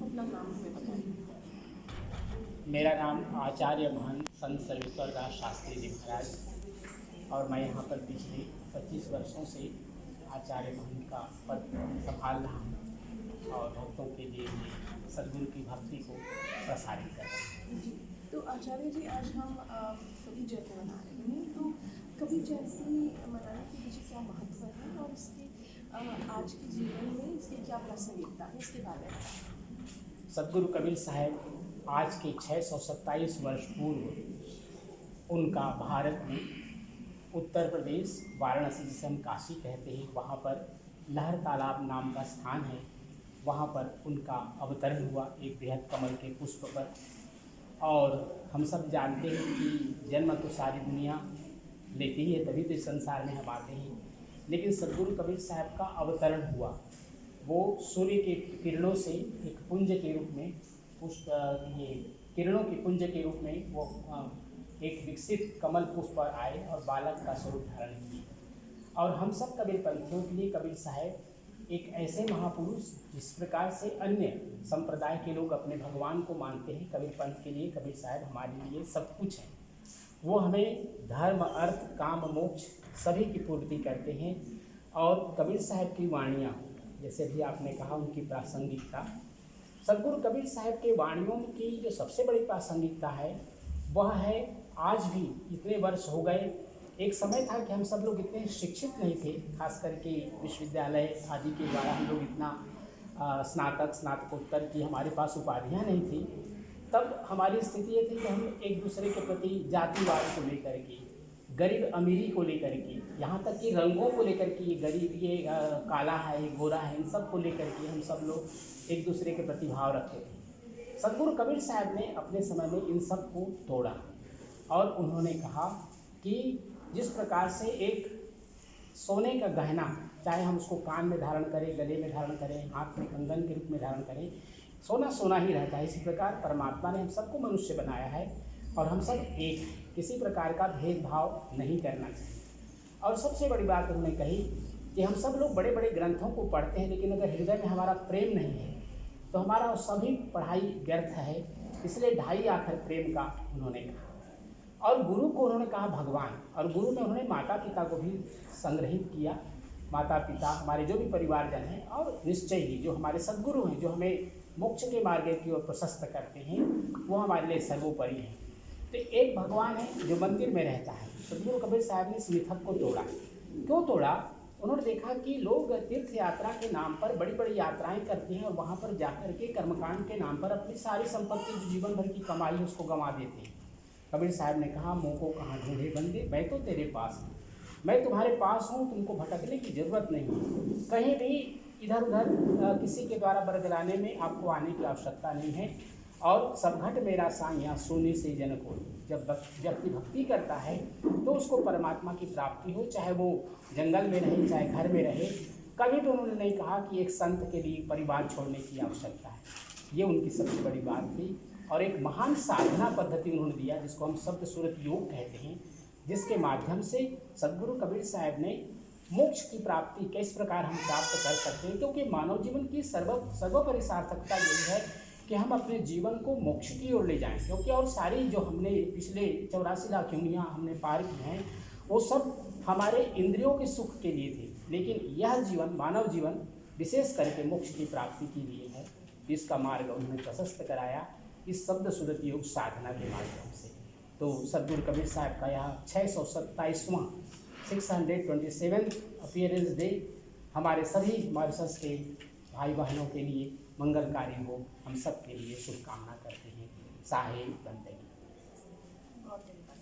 अपना नाम हमें बताइए। मेरा नाम आचार्य महंत संत सर्वेश्वर दास शास्त्री जी महाराज और मैं यहाँ पर पिछले 25 वर्षों से आचार्य महंत का पद संभाल रहा हूँ और भक्तों के लिए सद्गुरु की भक्ति को प्रसारित कर रहा हूँ। जी, तो आचार्य जी आज हम कवि जयंती मना रहे हैं, तो कवि जयंती मनाने के पीछे क्या महत्व है और इसके आज के जीवन में इसकी क्या प्रासंगिकता है, इसके बारे में बताएं। सद्गुरु कबीर साहब आज के 627 वर्ष पूर्व उनका भारत में उत्तर प्रदेश वाराणसी जिसे हम काशी कहते हैं वहाँ पर लहर तालाब नाम का स्थान है, वहाँ पर उनका अवतरण हुआ एक बृहद कमल के पुष्प पर। और हम सब जानते हैं कि जन्म तो सारी दुनिया लेती ही है, तभी तो इस संसार में हम आते हैं, लेकिन सद्गुरु कबीर साहब का अवतरण हुआ वो सूर्य के किरणों से एक पुंज के रूप में ये किरणों के पुंज के रूप में वो एक विकसित कमल पुष्प पर आए और बालक का स्वरूप धारण किए। और हम सब कबीर पंथियों के लिए कबीर साहब एक ऐसे महापुरुष जिस प्रकार से अन्य संप्रदाय के लोग अपने भगवान को मानते हैं, कबीर पंथ के लिए कबीर साहब हमारे लिए सब कुछ है। वो हमें धर्म अर्थ काम मोक्ष सभी की पूर्ति करते हैं। और कबीर साहब की वाणियाँ, जैसे भी आपने कहा उनकी प्रासंगिकता, सद्गुरु कबीर साहब के वाणियों की जो सबसे बड़ी प्रासंगिकता है वह है आज भी इतने वर्ष हो गए। एक समय था कि हम सब लोग इतने शिक्षित नहीं थे, खास करके विश्वविद्यालय आदि के द्वारा हम लोग इतना स्नातकोत्तर की हमारे पास उपाधियाँ नहीं थी। तब हमारी स्थिति ये थी कि हम एक दूसरे के प्रति जातिवाद को लेकर के, गरीब अमीरी को लेकर के, यहाँ तक कि रंगों को लेकर के, ये गरीब ये काला है ये गोरा है, इन सब को लेकर के हम सब लोग एक दूसरे के प्रति भाव रखते थे। सद्गुरु कबीर साहब ने अपने समय में इन सब को तोड़ा और उन्होंने कहा कि जिस प्रकार से एक सोने का गहना, चाहे हम उसको कान में धारण करें, गले में धारण करें, हाथ में कंगन के रूप में धारण करें, सोना सोना ही रहता है, इसी प्रकार परमात्मा ने हम सबको मनुष्य बनाया है और हम सब एक, किसी प्रकार का भेदभाव नहीं करना चाहिए। और सबसे बड़ी बात उन्होंने कही कि हम सब लोग बड़े बड़े ग्रंथों को पढ़ते हैं, लेकिन अगर हृदय में हमारा प्रेम नहीं है तो हमारा सभी पढ़ाई व्यर्थ है। इसलिए ढाई आखर प्रेम का उन्होंने कहा। और गुरु को उन्होंने कहा भगवान, और गुरु में उन्होंने माता पिता को भी संग्रहित किया। माता पिता हमारे जो भी परिवारजन हैं और निश्चय ही जो हमारे सद्गुरु हैं, जो हमें मोक्ष के मार्ग की ओर प्रशस्त करते हैं, वो हमारे लिए सर्वोपरि हैं। तो एक भगवान है जो मंदिर में रहता है। सद्गुरु कबीर साहब ने इस मिथक को तोड़ा। क्यों तोड़ा? उन्होंने देखा कि लोग तीर्थ यात्रा के नाम पर बड़ी बड़ी यात्राएं करते हैं और वहाँ पर जाकर के कर्मकांड के नाम पर अपनी सारी संपत्ति जो जीवन भर की कमाई है उसको गंवा देते हैं। कबीर साहब ने कहा मुँह को कहाँ ढूंढे बंदे, मैं तो तेरे पास हूँ, मैं तुम्हारे पास हूँ, तुमको भटकने की ज़रूरत नहीं है। कहीं भी इधर उधर किसी के द्वारा बरगलाने में आपको आने की आवश्यकता नहीं है। और सब घट मेरा साइया सोने से जन को, जब व्यक्ति भक्ति करता है तो उसको परमात्मा की प्राप्ति हो, चाहे वो जंगल में रहे चाहे घर में रहे। कभी भी उन्होंने नहीं कहा कि एक संत के लिए परिवार छोड़ने की आवश्यकता है। ये उनकी सबसे बड़ी बात थी। और एक महान साधना पद्धति उन्होंने दिया जिसको हम शब्द सूरत योग कहते हैं, जिसके माध्यम से सद्गुरु कबीर साहब ने मोक्ष की प्राप्ति किस प्रकार हम प्राप्त कर सकते हैं। क्योंकि मानव जीवन की सर्वोपरि सार्थकता यही है कि हम अपने जीवन को मोक्ष की ओर ले जाएं। क्योंकि और सारी जो हमने पिछले 84 लाख योनियाँ हमने पार की हैं वो सब हमारे इंद्रियों के सुख के लिए थे, लेकिन यह जीवन मानव जीवन विशेष करके मोक्ष की प्राप्ति के लिए है। इसका मार्ग उन्होंने प्रशस्त कराया इस शब्द सूरत योग साधना के माध्यम से। तो सद्गुरु कबीर साहब का यहाँ 627वां 627 अपीयरेंस डे हमारे सभी मॉरिशस के भाई बहनों के लिए मंगलकारी हो, हम सब के लिए शुभकामना करते हैं। साहेब बंदगी। बहुत धन्यवाद।